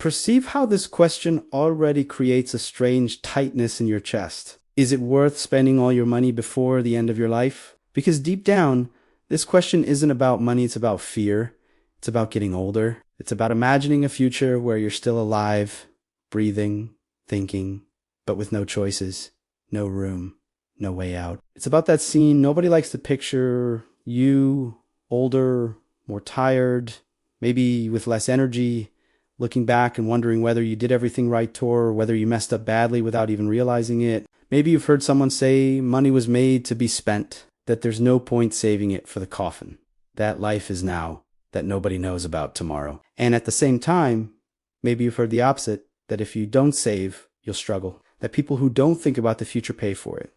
Perceive how this question already creates a strange tightness in your chest. Is it worth spending all your money before the end of your life? Because deep down, this question isn't about money, it's about fear. It's about getting older. It's about imagining a future where you're still alive, breathing, thinking, but with no choices, no room, no way out. It's about that scene nobody likes to picture: you, older, more tired, maybe with less energy, looking back and wondering whether you did everything right or whether you messed up badly without even realizing it. Maybe you've heard someone say money was made to be spent, that there's no point saving it for the coffin, that life is now, that nobody knows about tomorrow. And at the same time, maybe you've heard the opposite, that if you don't save, you'll struggle, that people who don't think about the future pay for it,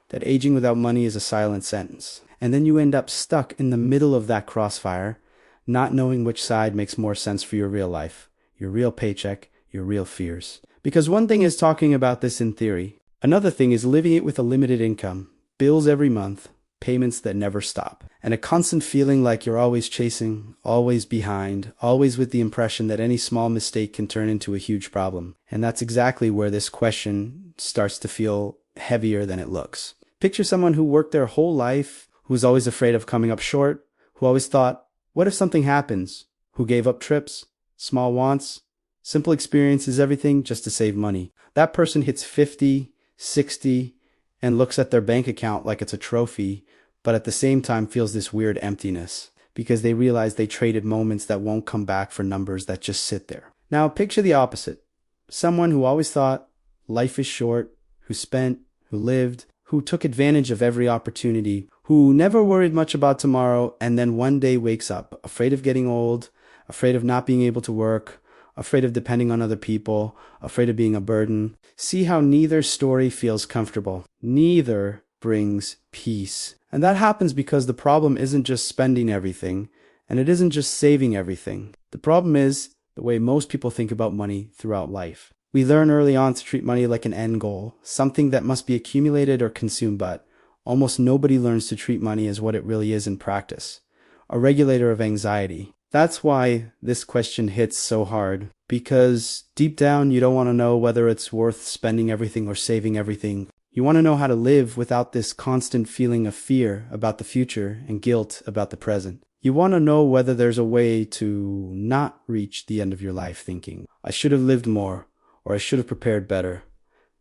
that aging without money is a silent sentence. And then you end up stuck in the middle of that crossfire, not knowing which side makes more sense for your real life, your real paycheck, your real fears. Because one thing is talking about this in theory. Another thing is living it with a limited income, bills every month, payments that never stop, and a constant feeling like you're always chasing, always behind, always with the impression that any small mistake can turn into a huge problem. And that's exactly where this question starts to feel heavier than it looks. Picture someone who worked their whole life, who was always afraid of coming up short, who always thought, what if something happens? Who gave up trips, small wants, simple experiences, everything just to save money. That person hits 50, 60, and looks at their bank account like it's a trophy, but at the same time feels this weird emptiness because they realize they traded moments that won't come back for numbers that just sit there. Now picture the opposite. Someone who always thought life is short, who spent, who lived, who took advantage of every opportunity, who never worried much about tomorrow, and then one day wakes up afraid of getting old, afraid of not being able to work, afraid of depending on other people, afraid of being a burden. See how neither story feels comfortable. Neither brings peace. And that happens because the problem isn't just spending everything, and it isn't just saving everything. The problem is the way most people think about money throughout life. We learn early on to treat money like an end goal, something that must be accumulated or consumed, but almost nobody learns to treat money as what it really is in practice, a regulator of anxiety. That's why this question hits so hard, because deep down you don't want to know whether it's worth spending everything or saving everything. You want to know how to live without this constant feeling of fear about the future and guilt about the present. You want to know whether there's a way to not reach the end of your life thinking, I should have lived more, or I should have prepared better.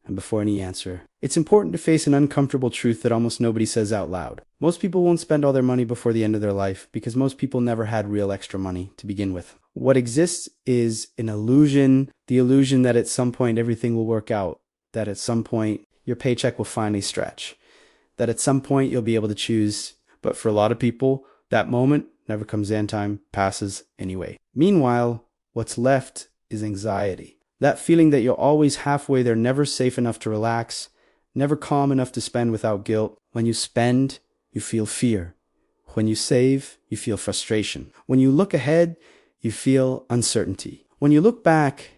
And before any answer, it's important to face an uncomfortable truth that almost nobody says out loud. Most people won't spend all their money before the end of their life because most people never had real extra money to begin with. What exists is an illusion, the illusion that at some point everything will work out, that at some point your paycheck will finally stretch, that at some point you'll be able to choose. But for a lot of people, that moment never comes in, time passes anyway. Meanwhile, what's left is anxiety. That feeling that you're always halfway there, never safe enough to relax, never calm enough to spend without guilt. When you spend, you feel fear. When you save, you feel frustration. When you look ahead, you feel uncertainty. When you look back,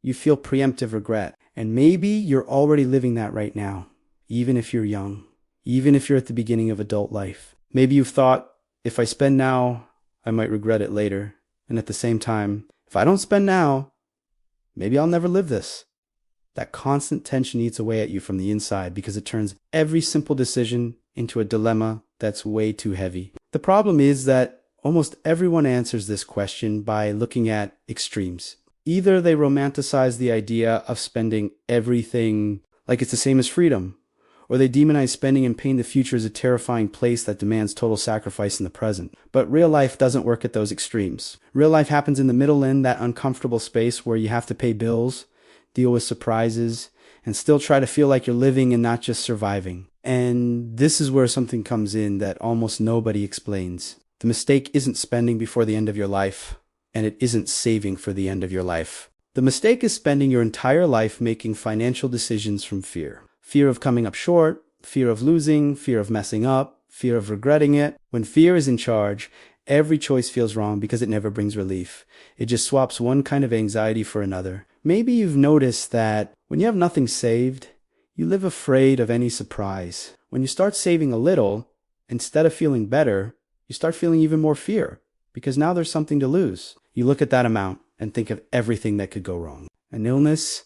you feel preemptive regret. And maybe you're already living that right now, even if you're young, even if you're at the beginning of adult life. Maybe you've thought, if I spend now, I might regret it later. And at the same time, if I don't spend now, maybe I'll never live this. That constant tension eats away at you from the inside because it turns every simple decision into a dilemma that's way too heavy. The problem is that almost everyone answers this question by looking at extremes. Either they romanticize the idea of spending everything like it's the same as freedom, or they demonize spending and paint the future as a terrifying place that demands total sacrifice in the present. But real life doesn't work at those extremes. Real life happens in the middle, in that uncomfortable space where you have to pay bills, deal with surprises, and still try to feel like you're living and not just surviving. And this is where something comes in that almost nobody explains. The mistake isn't spending before the end of your life, and it isn't saving for the end of your life. The mistake is spending your entire life making financial decisions from fear. Fear of coming up short, fear of losing, fear of messing up, fear of regretting it. When fear is in charge, every choice feels wrong because it never brings relief. It just swaps one kind of anxiety for another. Maybe you've noticed that when you have nothing saved, you live afraid of any surprise. When you start saving a little, instead of feeling better, you start feeling even more fear because now there's something to lose. You look at that amount and think of everything that could go wrong. An illness,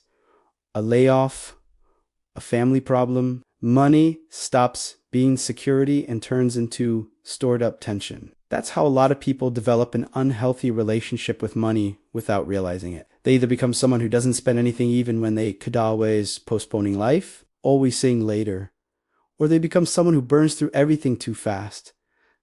a layoff, a family problem. Money stops being security and turns into stored up tension. That's how a lot of people develop an unhealthy relationship with money without realizing it. They either become someone who doesn't spend anything even when they could always, postponing life, always saying later, or they become someone who burns through everything too fast,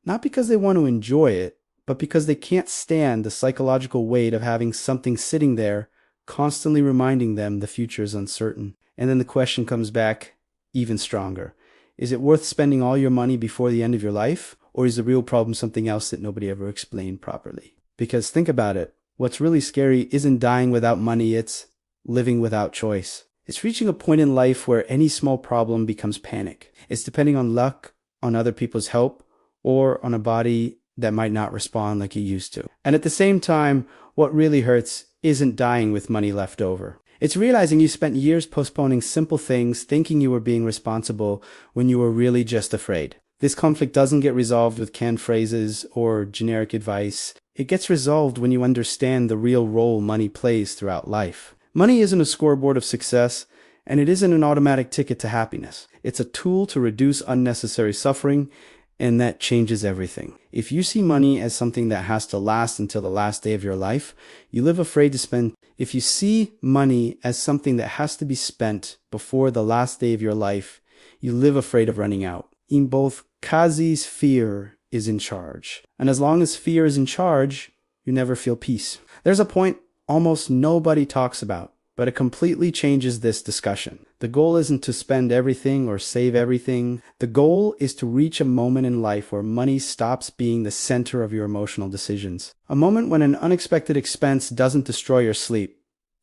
not because they want to enjoy it, but because they can't stand the psychological weight of having something sitting there constantly reminding them the future is uncertain. And then the question comes back even stronger. Is it worth spending all your money before the end of your life? Or is the real problem something else that nobody ever explained properly? Because think about it. What's really scary isn't dying without money, it's living without choice. It's reaching a point in life where any small problem becomes panic. It's depending on luck, on other people's help, or on a body that might not respond like you used to. And at the same time, what really hurts isn't dying with money left over. It's realizing you spent years postponing simple things, thinking you were being responsible when you were really just afraid. This conflict doesn't get resolved with canned phrases or generic advice. It gets resolved when you understand the real role money plays throughout life. Money isn't a scoreboard of success, and it isn't an automatic ticket to happiness. It's a tool to reduce unnecessary suffering, and that changes everything. If you see money as something that has to last until the last day of your life, you live afraid to spend. If you see money as something that has to be spent before the last day of your life, you live afraid of running out. In both cases, fear is in charge. And as long as fear is in charge, you never feel peace. There's a point almost nobody talks about, but it completely changes this discussion. The goal isn't to spend everything or save everything. The goal is to reach a moment in life where money stops being the center of your emotional decisions. A moment when an unexpected expense doesn't destroy your sleep,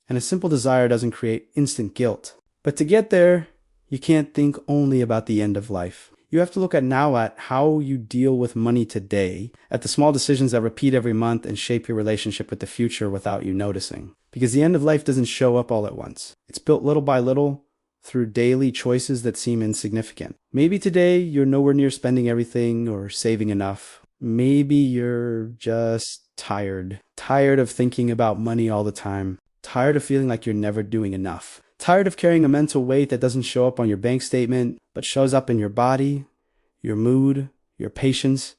and a simple desire doesn't create instant guilt. But to get there, you can't think only about the end of life. You have to look at how you deal with money today, at the small decisions that repeat every month and shape your relationship with the future without you noticing. Because the end of life doesn't show up all at once. It's built little by little through daily choices that seem insignificant. Maybe today you're nowhere near spending everything or saving enough. Maybe you're just tired. Tired of thinking about money all the time. Tired of feeling like you're never doing enough. Tired of carrying a mental weight that doesn't show up on your bank statement, but shows up in your body, your mood, your patience,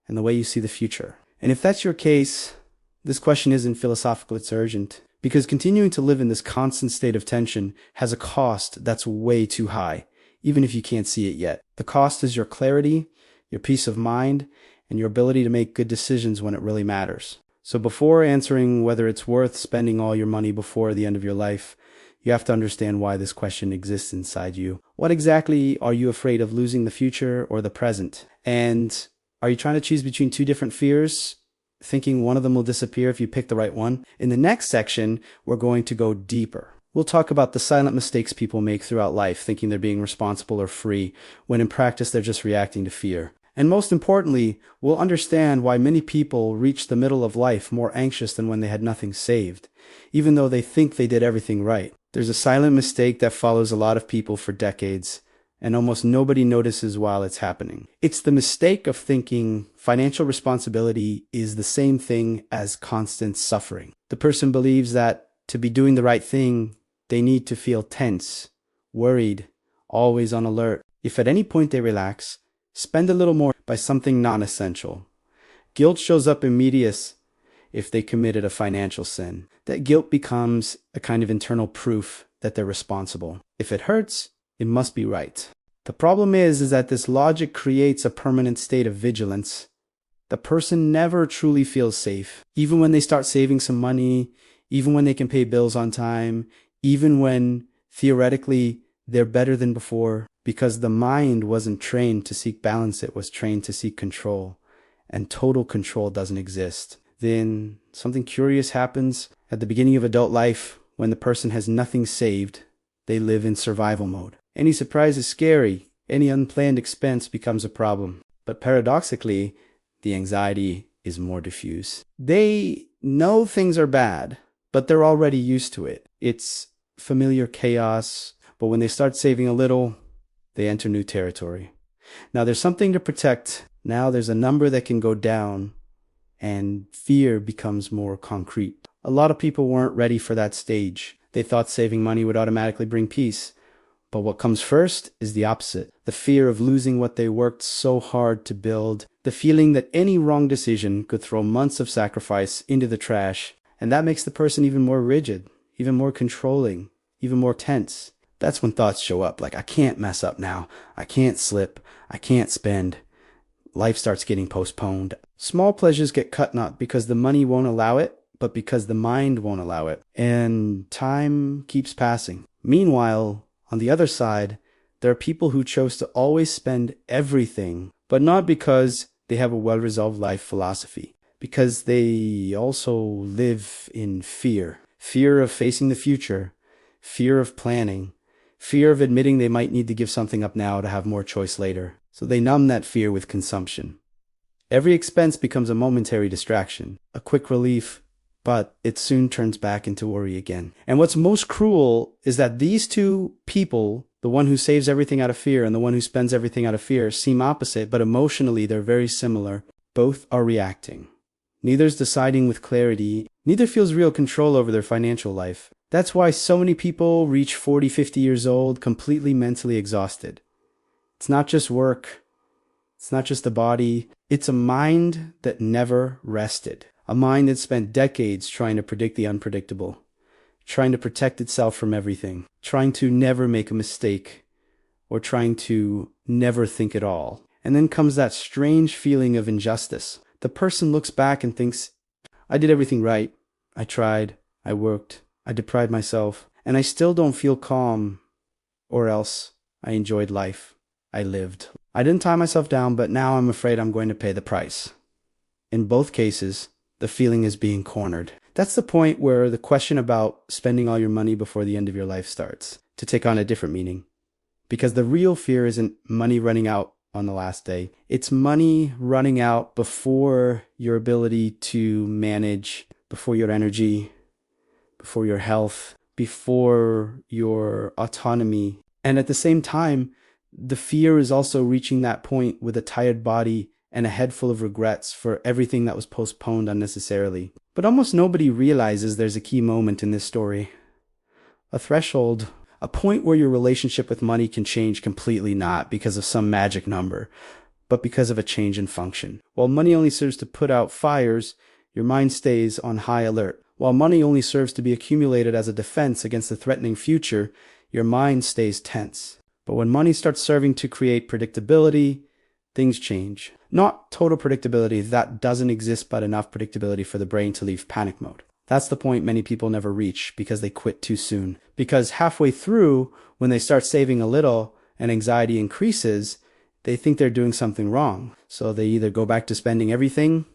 and the way you see the future. And if that's your case, this question isn't philosophical, it's urgent. Because continuing to live in this constant state of tension has a cost that's way too high, even if you can't see it yet. The cost is your clarity, your peace of mind, and your ability to make good decisions when it really matters. So before answering whether it's worth spending all your money before the end of your life, you have to understand why this question exists inside you. What exactly are you afraid of, losing the future or the present? And are you trying to choose between two different fears, thinking one of them will disappear if you pick the right one? In the next section, we're going to go deeper. We'll talk about the silent mistakes people make throughout life, thinking they're being responsible or free, when in practice they're just reacting to fear. And most importantly, we'll understand why many people reach the middle of life more anxious than when they had nothing saved, even though they think they did everything right. There's a silent mistake that follows a lot of people for decades, and almost nobody notices while it's happening. It's the mistake of thinking financial responsibility is the same thing as constant suffering. The person believes that to be doing the right thing, they need to feel tense, worried, always on alert. If at any point they relax, spend a little more by something non-essential. Guilt shows up immediate if they committed a financial sin. That guilt becomes a kind of internal proof that they're responsible. If it hurts, it must be right. The problem is that this logic creates a permanent state of vigilance. The person never truly feels safe. Even when they start saving some money, even when they can pay bills on time, even when theoretically they're better than before, because the mind wasn't trained to seek balance, it was trained to seek control. And total control doesn't exist. Then something curious happens at the beginning of adult life. When the person has nothing saved, they live in survival mode. Any surprise is scary. Any unplanned expense becomes a problem. But paradoxically, the anxiety is more diffuse. They know things are bad, but they're already used to it. It's familiar chaos, but when they start saving a little, they enter new territory. Now there's something to protect. Now there's a number that can go down, and fear becomes more concrete. A lot of people weren't ready for that stage. They thought saving money would automatically bring peace. But what comes first is the opposite. The fear of losing what they worked so hard to build. The feeling that any wrong decision could throw months of sacrifice into the trash. And that makes the person even more rigid, even more controlling, even more tense. That's when thoughts show up like, I can't mess up now. I can't slip. I can't spend. Life starts getting postponed. Small pleasures get cut not because the money won't allow it, but because the mind won't allow it. And time keeps passing. Meanwhile, on the other side, there are people who chose to always spend everything, but not because they have a well-resolved life philosophy, because they also live in fear. Fear of facing the future, fear of planning, fear of admitting they might need to give something up now to have more choice later. So they numb that fear with consumption. Every expense becomes a momentary distraction, a quick relief, but it soon turns back into worry again. And what's most cruel is that these two people, the one who saves everything out of fear and the one who spends everything out of fear, seem opposite, but emotionally they're very similar. Both are reacting. Neither's deciding with clarity. Neither feels real control over their financial life. That's why so many people reach 40, 50 years old completely mentally exhausted. It's not just work. It's not just the body. It's a mind that never rested. A mind that spent decades trying to predict the unpredictable, trying to protect itself from everything, trying to never make a mistake, or trying to never think at all. And then comes that strange feeling of injustice. The person looks back and thinks, I did everything right. I tried. I worked. I deprived myself. And I still don't feel calm. Or else I enjoyed life. I lived. I didn't tie myself down, but now I'm afraid I'm going to pay the price. In both cases, the feeling is being cornered. That's the point where the question about spending all your money before the end of your life starts to take on a different meaning. Because the real fear isn't money running out on the last day. It's money running out before your ability to manage, before your energy, before your health, before your autonomy. And at the same time, the fear is also reaching that point with a tired body and a head full of regrets for everything that was postponed unnecessarily. But almost nobody realizes there's a key moment in this story. A threshold, a point where your relationship with money can change completely, not because of some magic number, but because of a change in function. While money only serves to put out fires, your mind stays on high alert. While money only serves to be accumulated as a defense against a threatening future, your mind stays tense. But when money starts serving to create predictability, things change. Not total predictability, that doesn't exist, but enough predictability for the brain to leave panic mode. That's the point many people never reach because they quit too soon. Because halfway through, when they start saving a little and anxiety increases, they think they're doing something wrong. So they either go back to spending everything,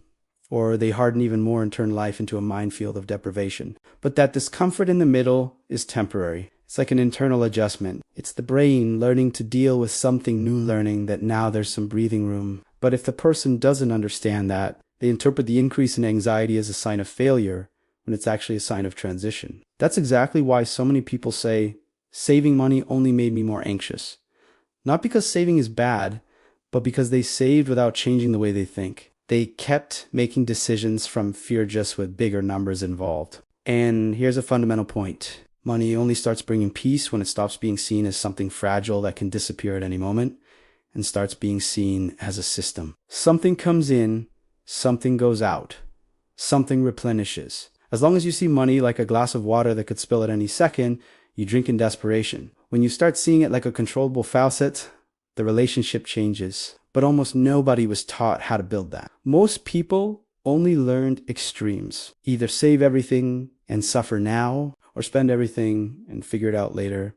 or they harden even more and turn life into a minefield of deprivation. But that discomfort in the middle is temporary. It's like an internal adjustment. It's the brain learning to deal with something new, learning that now there's some breathing room. But if the person doesn't understand that, they interpret the increase in anxiety as a sign of failure, when it's actually a sign of transition. That's exactly why so many people say, saving money only made me more anxious. Not because saving is bad, but because they saved without changing the way they think. They kept making decisions from fear, just with bigger numbers involved. And here's a fundamental point. Money only starts bringing peace when it stops being seen as something fragile that can disappear at any moment and starts being seen as a system. Something comes in, something goes out, something replenishes. As long as you see money like a glass of water that could spill at any second, you drink in desperation. When you start seeing it like a controllable faucet, the relationship changes. But almost nobody was taught how to build that. Most people only learned extremes. Either save everything and suffer now, or spend everything and figure it out later.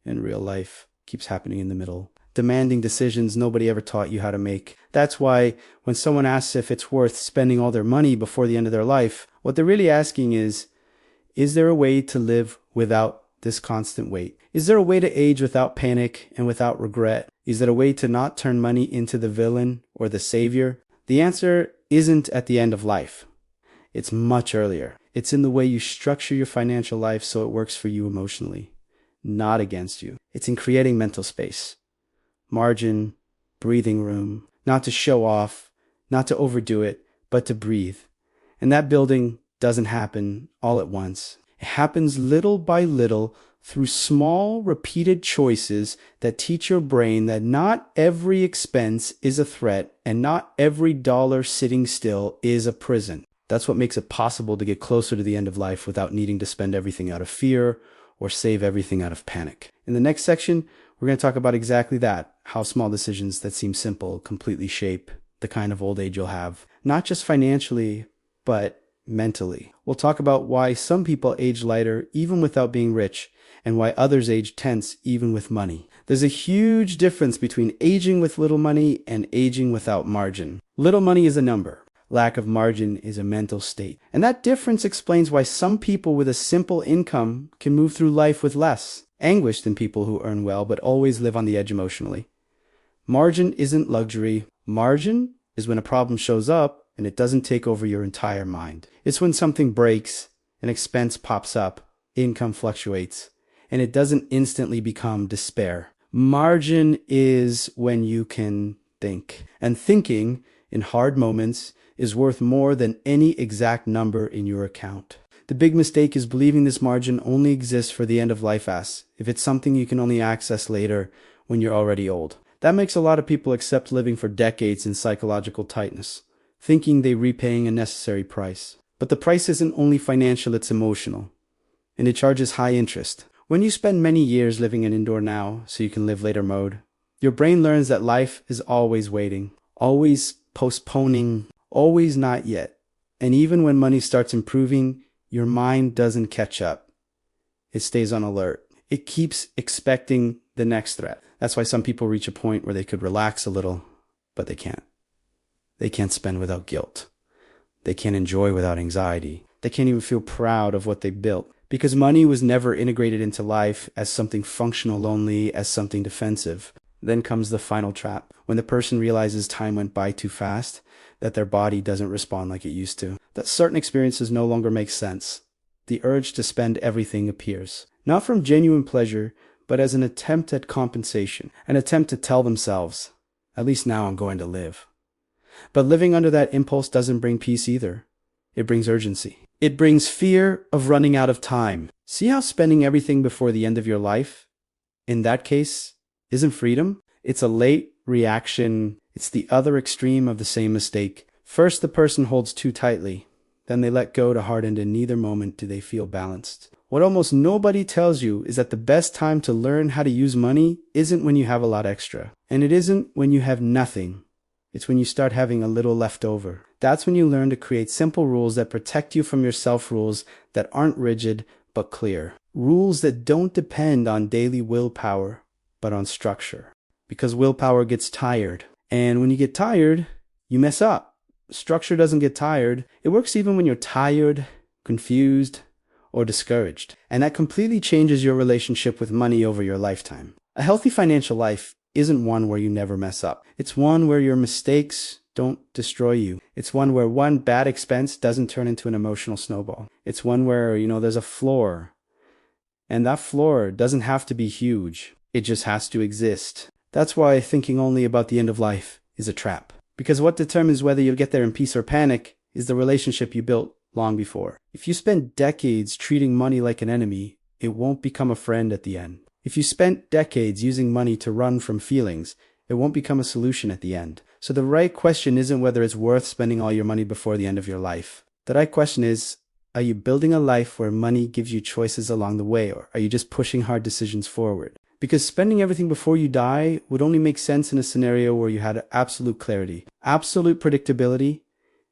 And real life keeps happening in the middle. Demanding decisions nobody ever taught you how to make. That's why when someone asks if it's worth spending all their money before the end of their life, what they're really asking is there a way to live without this constant weight? Is there a way to age without panic and without regret? Is there a way to not turn money into the villain or the savior? The answer isn't at the end of life. It's much earlier. It's in the way you structure your financial life so it works for you emotionally, not against you. It's in creating mental space, margin, breathing room, not to show off, not to overdo it, but to breathe. And that building doesn't happen all at once. It happens little by little through small, repeated choices that teach your brain that not every expense is a threat and not every dollar sitting still is a prison. That's what makes it possible to get closer to the end of life without needing to spend everything out of fear or save everything out of panic. In the next section, we're going to talk about exactly that, how small decisions that seem simple completely shape the kind of old age you'll have, not just financially, but mentally. We'll talk about why some people age lighter even without being rich, and why others age tense even with money. There's a huge difference between aging with little money and aging without margin. Little money is a number. Lack of margin is a mental state. And that difference explains why some people with a simple income can move through life with less anguish than people who earn well but always live on the edge emotionally. Margin isn't luxury. Margin is when a problem shows up and it doesn't take over your entire mind. It's when something breaks, an expense pops up, income fluctuates, and it doesn't instantly become despair. Margin is when you can think. And thinking in hard moments is worth more than any exact number in your account. The big mistake is believing this margin only exists for the end of life if it's something you can only access later when you're already old. That makes a lot of people accept living for decades in psychological tightness, thinking they're repaying a necessary price. But the price isn't only financial, it's emotional. And it charges high interest. When you spend many years living in indoor now so you can live later mode, your brain learns that life is always waiting, always postponing, always not yet. And even when money starts improving, your mind doesn't catch up. It stays on alert. It keeps expecting the next threat. That's why some people reach a point where they could relax a little, but they can't. They can't spend without guilt. They can't enjoy without anxiety. They can't even feel proud of what they built. Because money was never integrated into life as something functional only, as something defensive. Then comes the final trap, when the person realizes time went by too fast, that their body doesn't respond like it used to, that certain experiences no longer make sense. The urge to spend everything appears, not from genuine pleasure, but as an attempt at compensation, an attempt to tell themselves, at least now I'm going to live. But living under that impulse doesn't bring peace either. It brings urgency. It brings fear of running out of time. See how spending everything before the end of your life, in that case, isn't freedom? It's a late reaction. It's the other extreme of the same mistake. First, the person holds too tightly. Then they let go to harden, and in neither moment do they feel balanced. What almost nobody tells you is that the best time to learn how to use money isn't when you have a lot extra. And it isn't when you have nothing. It's when you start having a little left over. That's when you learn to create simple rules that protect you from your self-rules that aren't rigid but clear. Rules that don't depend on daily willpower, but on structure. Because willpower gets tired. And when you get tired, you mess up. Structure doesn't get tired. It works even when you're tired, confused, or discouraged. And that completely changes your relationship with money over your lifetime. A healthy financial life isn't one where you never mess up. It's one where your mistakes don't destroy you. It's one where one bad expense doesn't turn into an emotional snowball. It's one where, there's a floor. And that floor doesn't have to be huge. It just has to exist. That's why thinking only about the end of life is a trap. Because what determines whether you'll get there in peace or panic is the relationship you built long before. If you spend decades treating money like an enemy, it won't become a friend at the end. If you spent decades using money to run from feelings, it won't become a solution at the end. So the right question isn't whether it's worth spending all your money before the end of your life. The right question is, are you building a life where money gives you choices along the way, or are you just pushing hard decisions forward? Because spending everything before you die would only make sense in a scenario where you had absolute clarity, absolute predictability,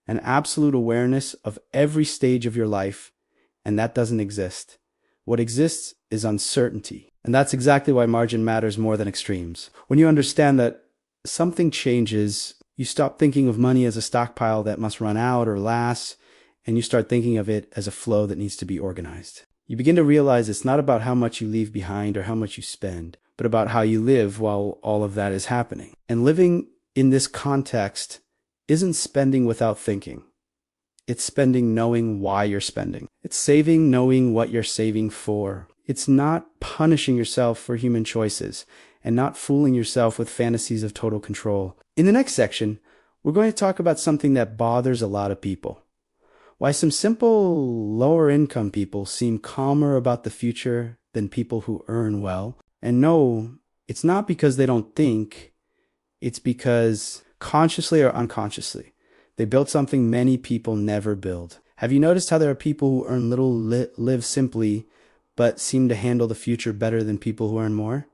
and absolute awareness of every stage of your life, and that doesn't exist. What exists is uncertainty. And that's exactly why margin matters more than extremes. When you understand that something changes, you stop thinking of money as a stockpile that must run out or last, and you start thinking of it as a flow that needs to be organized. You begin to realize it's not about how much you leave behind or how much you spend, but about how you live while all of that is happening. And living in this context isn't spending without thinking. It's spending knowing why you're spending. It's saving knowing what you're saving for. It's not punishing yourself for human choices and not fooling yourself with fantasies of total control. In the next section, we're going to talk about something that bothers a lot of people. Why some simple lower income people seem calmer about the future than people who earn well. And no, it's not because they don't think, it's because consciously or unconsciously, they built something many people never build. Have you noticed how there are people who earn little, live simply, but seem to handle the future better than people who earn more?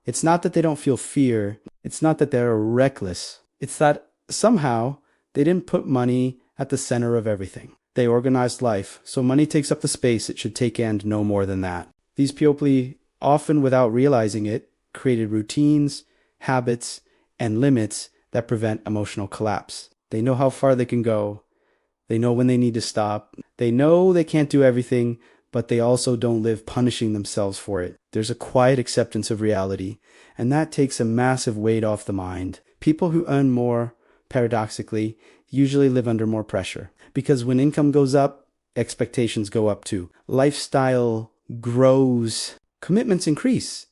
It's not that they don't feel fear. It's not that they're reckless. It's that somehow they didn't put money at the center of everything. They organized life, so money takes up the space it should take and no more than that. These people, often without realizing it, created routines, habits, and limits that prevent emotional collapse. They know how far they can go. They know when they need to stop. They know they can't do everything, but they also don't live punishing themselves for it. There's a quiet acceptance of reality, and that takes a massive weight off the mind. People who earn more, paradoxically, usually live under more pressure, because when income goes up, expectations go up too. Lifestyle grows, commitments increase,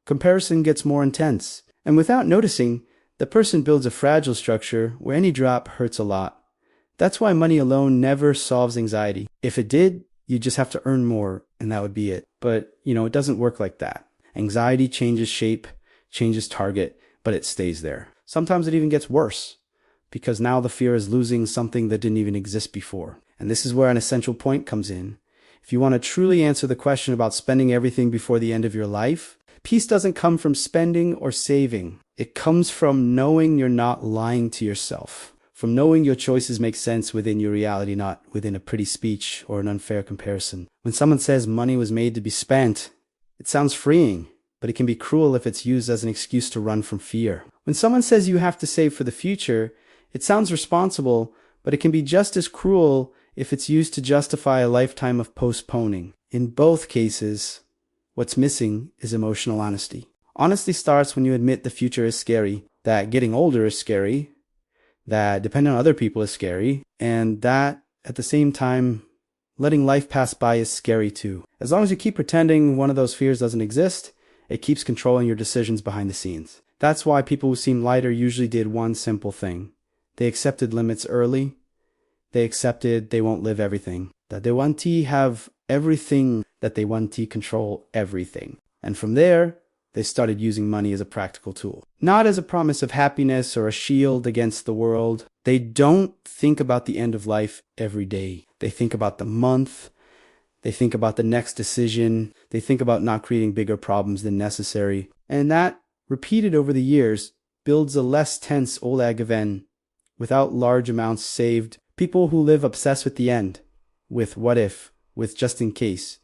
comparison gets more intense, and without noticing, the person builds a fragile structure where any drop hurts a lot. That's why money alone never solves anxiety. If it did, you just have to earn more, and that would be it. But, it doesn't work like that. Anxiety changes shape, changes target, but it stays there. Sometimes it even gets worse, because now the fear is losing something that didn't even exist before. And this is where an essential point comes in. If you want to truly answer the question about spending everything before the end of your life, peace doesn't come from spending or saving. It comes from knowing you're not lying to yourself. From knowing your choices make sense within your reality, not within a pretty speech or an unfair comparison. When someone says money was made to be spent, it sounds freeing, but it can be cruel if it's used as an excuse to run from fear. When someone says you have to save for the future, it sounds responsible, but it can be just as cruel if it's used to justify a lifetime of postponing. In both cases, what's missing is emotional honesty. Honesty starts when you admit the future is scary, that getting older is scary, that depending on other people is scary, and that, at the same time, letting life pass by is scary too. As long as you keep pretending one of those fears doesn't exist, it keeps controlling your decisions behind the scenes. That's why people who seem lighter usually did one simple thing. They accepted limits early. They accepted they won't live everything. That they want to have everything, that they want to control everything. And from there, they started using money as a practical tool. Not as a promise of happiness or a shield against the world. They don't think about the end of life every day. They think about the month. They think about the next decision. They think about not creating bigger problems than necessary. And that, repeated over the years, builds a less tense Oleg event without large amounts saved. People who live obsessed with the end, with what if, with just in case,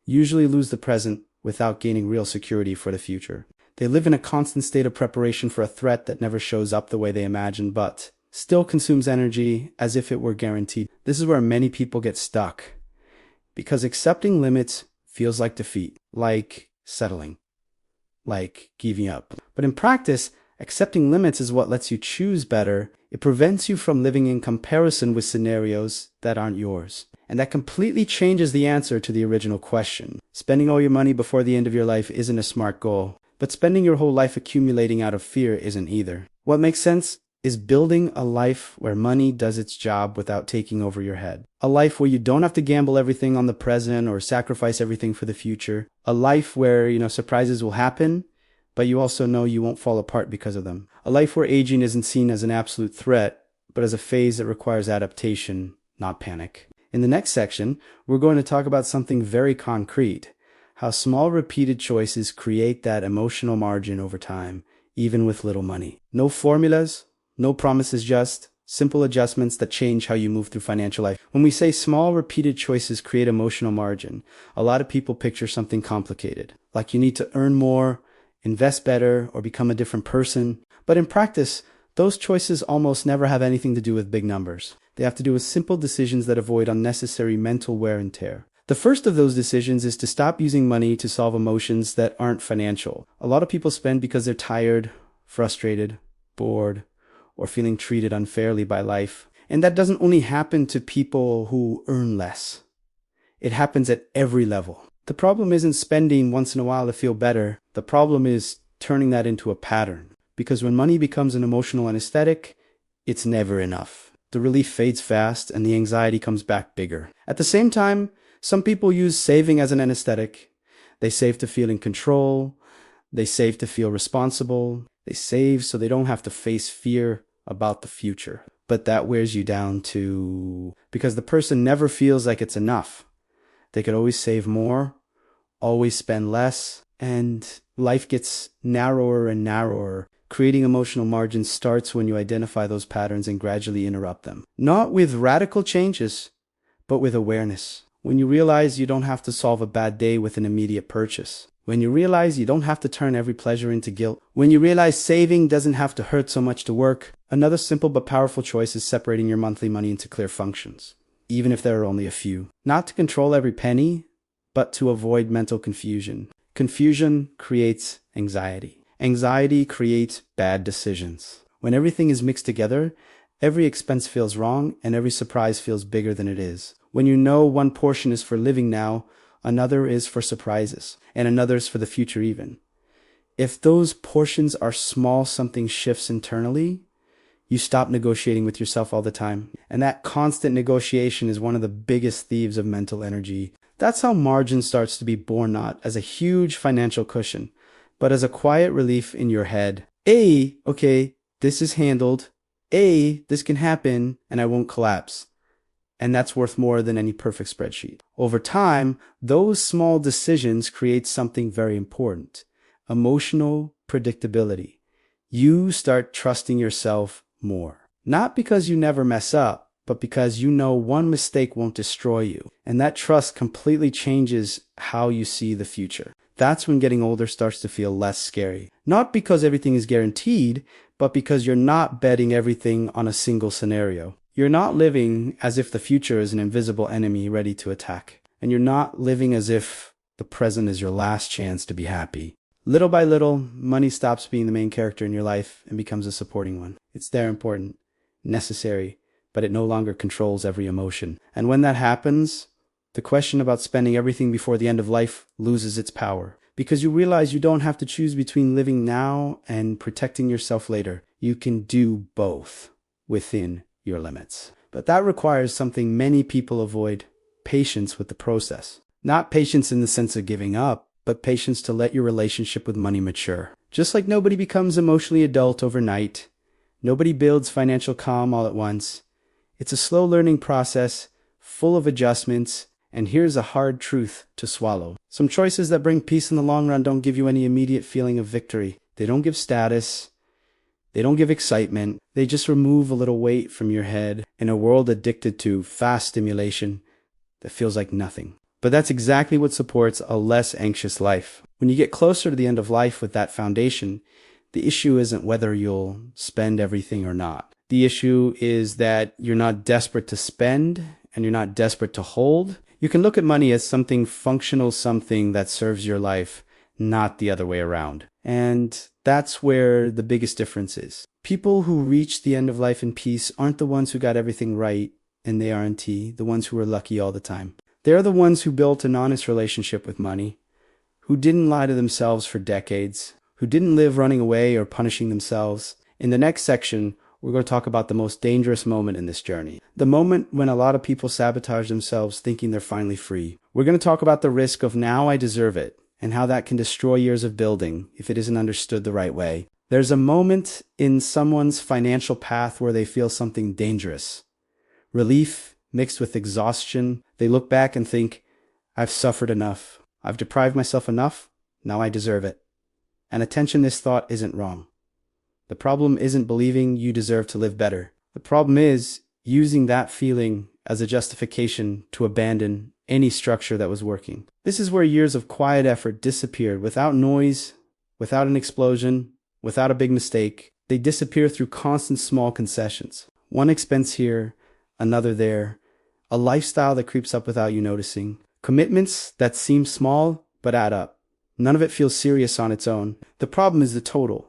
usually lose the present without gaining real security for the future. They live in a constant state of preparation for a threat that never shows up the way they imagine, but still consumes energy as if it were guaranteed. This is where many people get stuck, because accepting limits feels like defeat, like settling, like giving up. But in practice, accepting limits is what lets you choose better. It prevents you from living in comparison with scenarios that aren't yours. And that completely changes the answer to the original question. Spending all your money before the end of your life isn't a smart goal, but spending your whole life accumulating out of fear isn't either. What makes sense is building a life where money does its job without taking over your head. A life where you don't have to gamble everything on the present or sacrifice everything for the future. A life where, surprises will happen, but you also know you won't fall apart because of them. A life where aging isn't seen as an absolute threat, but as a phase that requires adaptation, not panic. In the next section, we're going to talk about something very concrete, how small repeated choices create that emotional margin over time, even with little money. No formulas, no promises, just simple adjustments that change how you move through financial life. When we say small repeated choices create emotional margin, a lot of people picture something complicated, like you need to earn more, invest better, or become a different person. But in practice, those choices almost never have anything to do with big numbers. They have to do with simple decisions that avoid unnecessary mental wear and tear. The first of those decisions is to stop using money to solve emotions that aren't financial. A lot of people spend because they're tired, frustrated, bored, or feeling treated unfairly by life. And that doesn't only happen to people who earn less. It happens at every level. The problem isn't spending once in a while to feel better. The problem is turning that into a pattern. Because when money becomes an emotional anesthetic, it's never enough. the relief fades fast and the anxiety comes back bigger. At the same time, some people use saving as an anesthetic. They save to feel in control. They save to feel responsible. They save so they don't have to face fear about the future. But that wears you down too, because the person never feels like it's enough. They could always save more, always spend less, and life gets narrower and narrower. Creating emotional margins starts when you identify those patterns and gradually interrupt them. Not with radical changes, but with awareness. When you realize you don't have to solve a bad day with an immediate purchase. When you realize you don't have to turn every pleasure into guilt. When you realize saving doesn't have to hurt so much to work. Another simple but powerful choice is separating your monthly money into clear functions, even if there are only a few. Not to control every penny, but to avoid mental confusion. Confusion creates anxiety. Anxiety creates bad decisions. When everything is mixed together, every expense feels wrong and every surprise feels bigger than it is. When you know one portion is for living now, another is for surprises, and another is for the future even. If those portions are small, something shifts internally. You stop negotiating with yourself all the time. And that constant negotiation is one of the biggest thieves of mental energy. That's how margin starts to be born, not as a huge financial cushion, but as a quiet relief in your head. Okay, this is handled. This can happen and I won't collapse. And that's worth more than any perfect spreadsheet. Over time, those small decisions create something very important: emotional predictability. You start trusting yourself more. Not because you never mess up, but because you know one mistake won't destroy you. And that trust completely changes how you see the future. That's when getting older starts to feel less scary. Not because everything is guaranteed, but because you're not betting everything on a single scenario. You're not living as if the future is an invisible enemy ready to attack. And you're not living as if the present is your last chance to be happy. Little by little, money stops being the main character in your life and becomes a supporting one. It's there, important, necessary, but it no longer controls every emotion. And when that happens, the question about spending everything before the end of life loses its power. Because you realize you don't have to choose between living now and protecting yourself later. You can do both within your limits. But that requires something many people avoid: patience with the process. Not patience in the sense of giving up, but patience to let your relationship with money mature. Just like nobody becomes emotionally adult overnight, nobody builds financial calm all at once. It's a slow learning process, full of adjustments, and here's a hard truth to swallow. Some choices that bring peace in the long run don't give you any immediate feeling of victory. They don't give status. They don't give excitement. They just remove a little weight from your head in a world addicted to fast stimulation that feels like nothing. But that's exactly what supports a less anxious life. When you get closer to the end of life with that foundation, the issue isn't whether you'll spend everything or not. The issue is that you're not desperate to spend and you're not desperate to hold. You can look at money as something functional, something that serves your life, not the other way around. And that's where the biggest difference is. People who reach the end of life in peace aren't the ones who got everything right in the R&T, the ones who were lucky all the time. They're the ones who built an honest relationship with money, who didn't lie to themselves for decades, who didn't live running away or punishing themselves. In the next section, we're going to talk about the most dangerous moment in this journey. The moment when a lot of people sabotage themselves thinking they're finally free. We're going to talk about the risk of "now I deserve it" and how that can destroy years of building if it isn't understood the right way. There's a moment in someone's financial path where they feel something dangerous. Relief mixed with exhaustion. They look back and think, "I've suffered enough. I've deprived myself enough. Now I deserve it." And attention, this thought isn't wrong. The problem isn't believing you deserve to live better. The problem is using that feeling as a justification to abandon any structure that was working. This is where years of quiet effort disappeared without noise, without an explosion, without a big mistake. They disappear through constant small concessions. One expense here, another there. A lifestyle that creeps up without you noticing. Commitments that seem small but add up. None of it feels serious on its own. The problem is the total.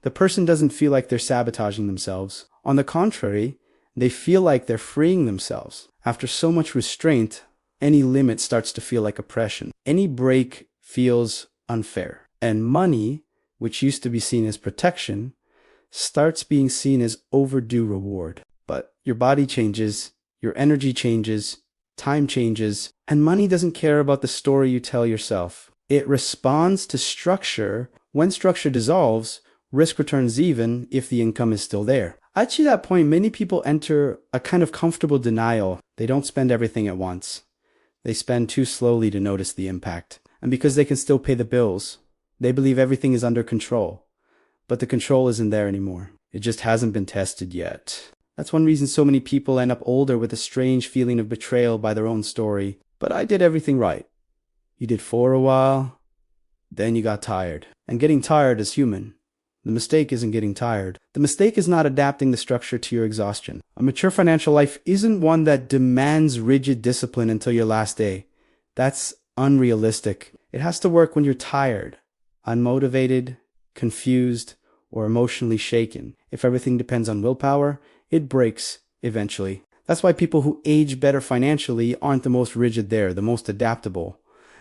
The person doesn't feel like they're sabotaging themselves. On the contrary, they feel like they're freeing themselves. After so much restraint, any limit starts to feel like oppression. Any break feels unfair. And money, which used to be seen as protection, starts being seen as overdue reward. But your body changes, your energy changes, time changes, and money doesn't care about the story you tell yourself. It responds to structure. When structure dissolves, risk returns even if the income is still there. At that point, many people enter a kind of comfortable denial. They don't spend everything at once. They spend too slowly to notice the impact. And because they can still pay the bills, they believe everything is under control. But the control isn't there anymore. It just hasn't been tested yet. That's one reason so many people end up older with a strange feeling of betrayal by their own story. But I did everything right. You did for a while, then you got tired. And getting tired is human. The mistake isn't getting tired. The mistake is not adapting the structure to your exhaustion. A mature financial life isn't one that demands rigid discipline until your last day. That's unrealistic. It has to work when you're tired, unmotivated, confused, or emotionally shaken. If everything depends on willpower, it breaks eventually. That's why people who age better financially aren't the most rigid there, the most adaptable.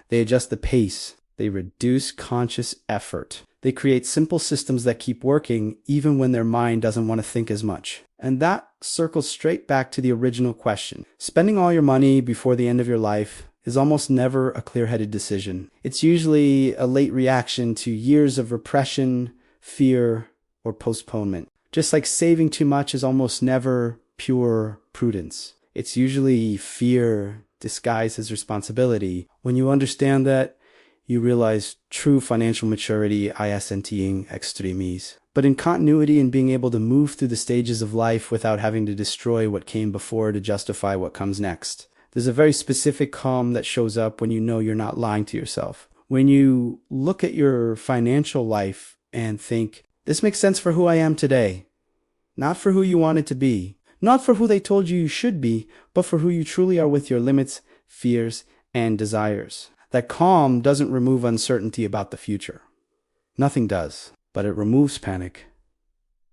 They adjust the pace. They reduce conscious effort. They create simple systems that keep working even when their mind doesn't want to think as much. And that circles straight back to the original question. Spending all your money before the end of your life is almost never a clear-headed decision. It's usually a late reaction to years of repression, fear, or postponement. Just like saving too much is almost never pure prudence. It's usually fear disguised as responsibility. When you understand that, you realize true financial maturity ISNTing extremis. But in continuity and being able to move through the stages of life without having to destroy what came before to justify what comes next. There's a very specific calm that shows up when you know you're not lying to yourself. When you look at your financial life and think, this makes sense for who I am today. Not for who you wanted to be. Not for who they told you you should be, but for who you truly are with your limits, fears, and desires. That calm doesn't remove uncertainty about the future. Nothing does, but it removes panic.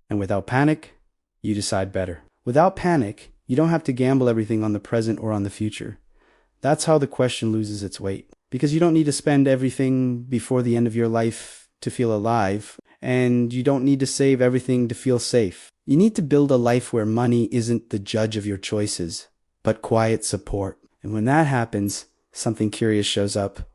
And without panic, you decide better. Without panic, you don't have to gamble everything on the present or on the future. That's how the question loses its weight. Because you don't need to spend everything before the end of your life to feel alive, and you don't need to save everything to feel safe. You need to build a life where money isn't the judge of your choices, but quiet support. And when that happens, something curious shows up.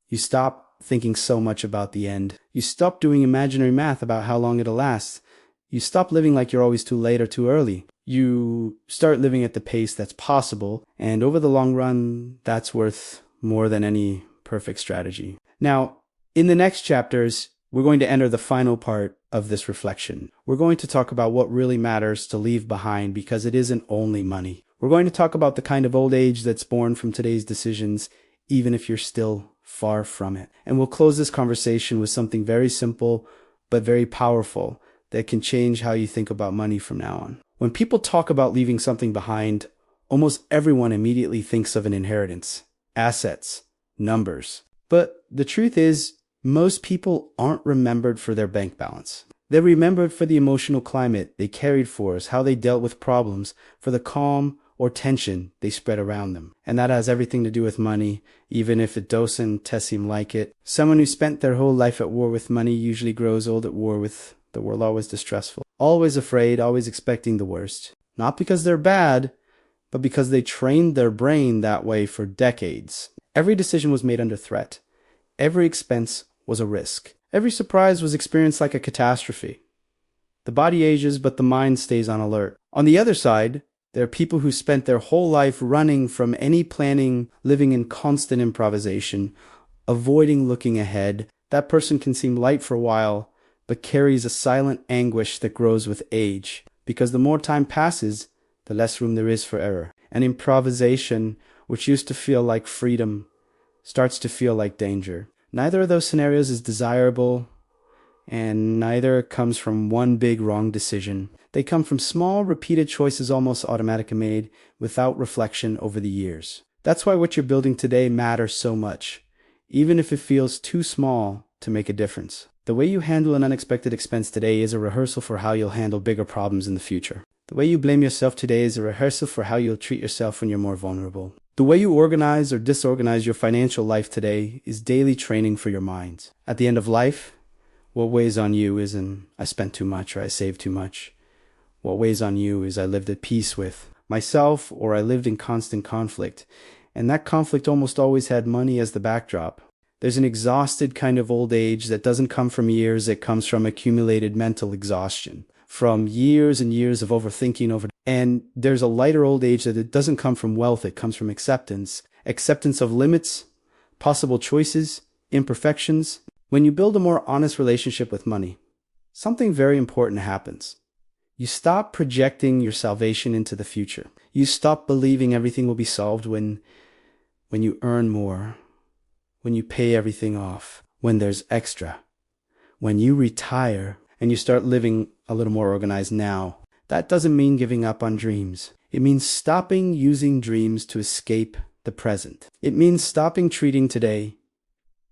You stop thinking so much about the end. You stop doing imaginary math about how long it'll last. You stop living like you're always too late or too early. You start living at the pace that's possible, and over the long run, that's worth more than any perfect strategy. Now, in the next chapters, we're going to enter the final part of this reflection. We're going to talk about what really matters to leave behind because it isn't only money. We're going to talk about the kind of old age that's born from today's decisions, even if you're still far from it. And we'll close this conversation with something very simple, but very powerful that can change how you think about money from now on. When people talk about leaving something behind, almost everyone immediately thinks of an inheritance, assets, numbers. But the truth is, most people aren't remembered for their bank balance. They're remembered for the emotional climate they carried for us, how they dealt with problems, for the calm or tension they spread around them. And that has everything to do with money, even if it doesn't seem like it. Someone who spent their whole life at war with money usually grows old at war with the world, always distrustful, always afraid, always expecting the worst. Not because they're bad, but because they trained their brain that way for decades. Every decision was made under threat. Every expense was a risk. Every surprise was experienced like a catastrophe. The body ages, but the mind stays on alert. On the other side, there are people who spent their whole life running from any planning, living in constant improvisation, avoiding looking ahead. That person can seem light for a while, but carries a silent anguish that grows with age. Because the more time passes, the less room there is for error. And improvisation, which used to feel like freedom, starts to feel like danger. Neither of those scenarios is desirable, and neither comes from one big wrong decision. They come from small, repeated choices almost automatically made without reflection over the years. That's why what you're building today matters so much, even if it feels too small to make a difference. The way you handle an unexpected expense today is a rehearsal for how you'll handle bigger problems in the future. The way you blame yourself today is a rehearsal for how you'll treat yourself when you're more vulnerable. The way you organize or disorganize your financial life today is daily training for your mind. At the end of life, what weighs on you isn't, I spent too much or I saved too much. What weighs on you is I lived at peace with myself or I lived in constant conflict. And that conflict almost always had money as the backdrop. There's an exhausted kind of old age that doesn't come from years, it comes from accumulated mental exhaustion, from years and years of overthinking over. And there's a lighter old age that it doesn't come from wealth, it comes from acceptance. Acceptance of limits, possible choices, imperfections. When you build a more honest relationship with money, something very important happens. You stop projecting your salvation into the future. You stop believing everything will be solved when you earn more, when you pay everything off, when there's extra, when you retire and you start living a little more organized now. That doesn't mean giving up on dreams. It means stopping using dreams to escape the present. It means stopping treating today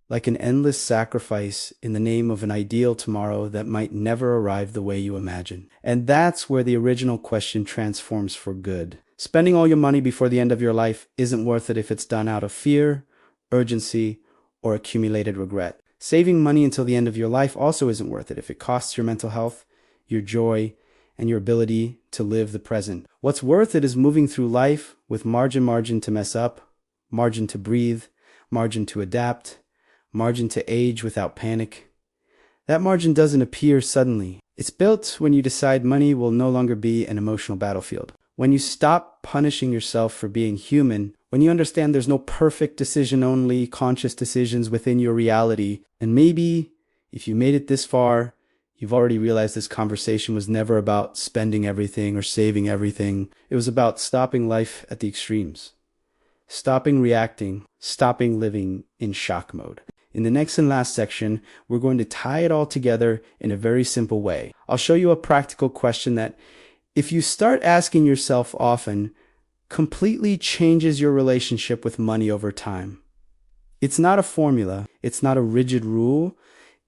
like an endless sacrifice in the name of an ideal tomorrow that might never arrive the way you imagine. And that's where the original question transforms for good. Spending all your money before the end of your life isn't worth it if it's done out of fear, urgency, or accumulated regret. Saving money until the end of your life also isn't worth it if it costs your mental health, your joy, and your ability to live the present. What's worth it is moving through life with margin to mess up, margin to breathe, margin to adapt, margin to age without panic. That margin doesn't appear suddenly. It's built when you decide money will no longer be an emotional battlefield. When you stop punishing yourself for being human, when you understand there's no perfect decision, only conscious decisions within your reality. And maybe if you made it this far, you've already realized this conversation was never about spending everything or saving everything. It was about stopping life at the extremes. Stopping reacting, stopping living in shock mode. In the next and last section, we're going to tie it all together in a very simple way. I'll show you a practical question that, if you start asking yourself often, completely changes your relationship with money over time. It's not a formula. It's not a rigid rule.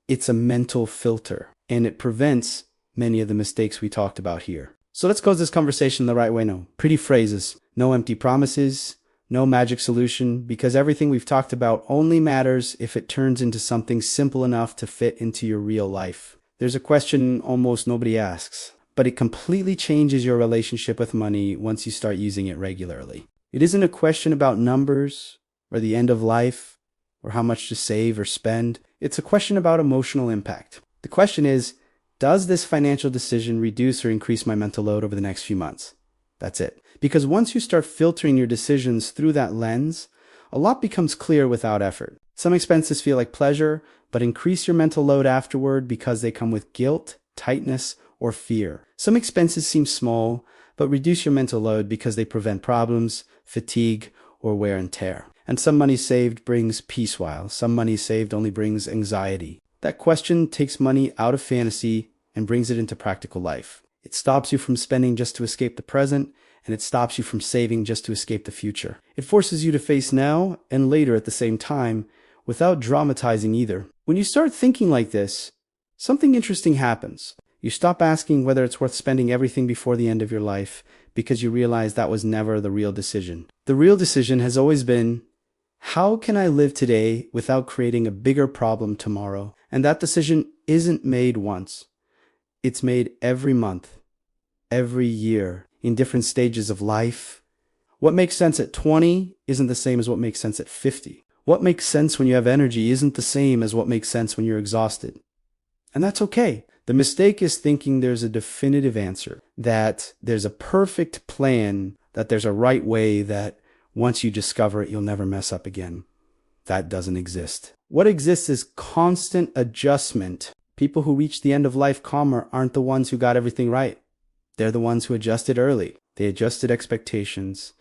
It's a mental filter, and it prevents many of the mistakes we talked about here. So let's close this conversation the right way now. Pretty phrases, no empty promises, no magic solution, because everything we've talked about only matters if it turns into something simple enough to fit into your real life. There's a question almost nobody asks, but it completely changes your relationship with money once you start using it regularly. It isn't a question about numbers or the end of life or how much to save or spend. It's a question about emotional impact. The question is, does this financial decision reduce or increase my mental load over the next few months? That's it. Because once you start filtering your decisions through that lens, a lot becomes clear without effort. Some expenses feel like pleasure, but increase your mental load afterward because they come with guilt, tightness, or fear. Some expenses seem small, but reduce your mental load because they prevent problems, fatigue, or wear and tear. And some money saved brings peace, while some money saved only brings anxiety. That question takes money out of fantasy and brings it into practical life. It stops you from spending just to escape the present, and it stops you from saving just to escape the future. It forces you to face now and later at the same time, without dramatizing either. When you start thinking like this, something interesting happens. You stop asking whether it's worth spending everything before the end of your life because you realize that was never the real decision. The real decision has always been, how can I live today without creating a bigger problem tomorrow? And that decision isn't made once. It's made every month, every year, in different stages of life. What makes sense at 20 isn't the same as what makes sense at 50. What makes sense when you have energy isn't the same as what makes sense when you're exhausted. And that's okay. The mistake is thinking there's a definitive answer, that there's a perfect plan, that there's a right way, that once you discover it, you'll never mess up again. That doesn't exist. What exists is constant adjustment. People who reach the end of life calmer aren't the ones who got everything right. They're the ones who adjusted early. They adjusted expectations.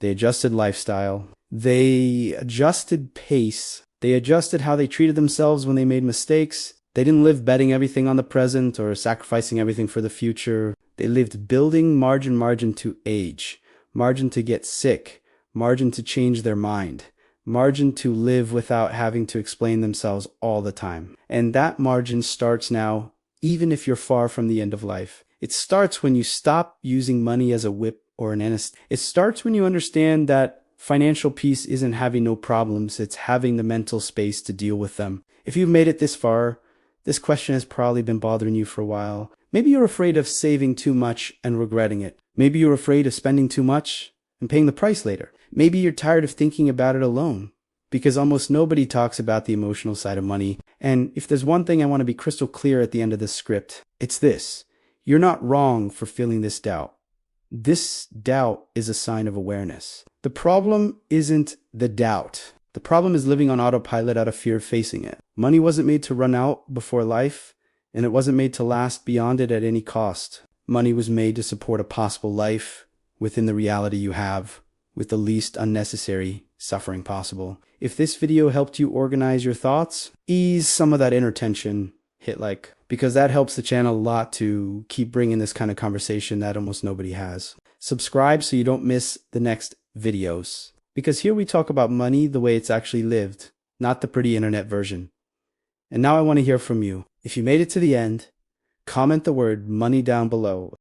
They adjusted lifestyle. They adjusted pace. They adjusted how they treated themselves when they made mistakes. They didn't live betting everything on the present or sacrificing everything for the future. They lived building margin to age, margin to get sick, margin to change their mind, margin to live without having to explain themselves all the time. And that margin starts now, even if you're far from the end of life. It starts when you stop using money as a whip or an anesthetic. It starts when you understand that financial peace isn't having no problems, it's having the mental space to deal with them. If you've made it this far, this question has probably been bothering you for a while. Maybe you're afraid of saving too much and regretting it. Maybe you're afraid of spending too much and paying the price later. Maybe you're tired of thinking about it alone, because almost nobody talks about the emotional side of money. And if there's one thing I want to be crystal clear at the end of this script, it's this. You're not wrong for feeling this doubt. This doubt is a sign of awareness. The problem isn't the doubt. The problem is living on autopilot out of fear of facing it. Money wasn't made to run out before life, and it wasn't made to last beyond it at any cost. Money was made to support a possible life within the reality you have, with the least unnecessary suffering possible. If this video helped you organize your thoughts, ease some of that inner tension, hit like, because that helps the channel a lot to keep bringing this kind of conversation that almost nobody has. Subscribe so you don't miss the next videos, because here we talk about money the way it's actually lived, not the pretty internet version. And now I want to hear from you. If you made it to the end, comment the word money down below.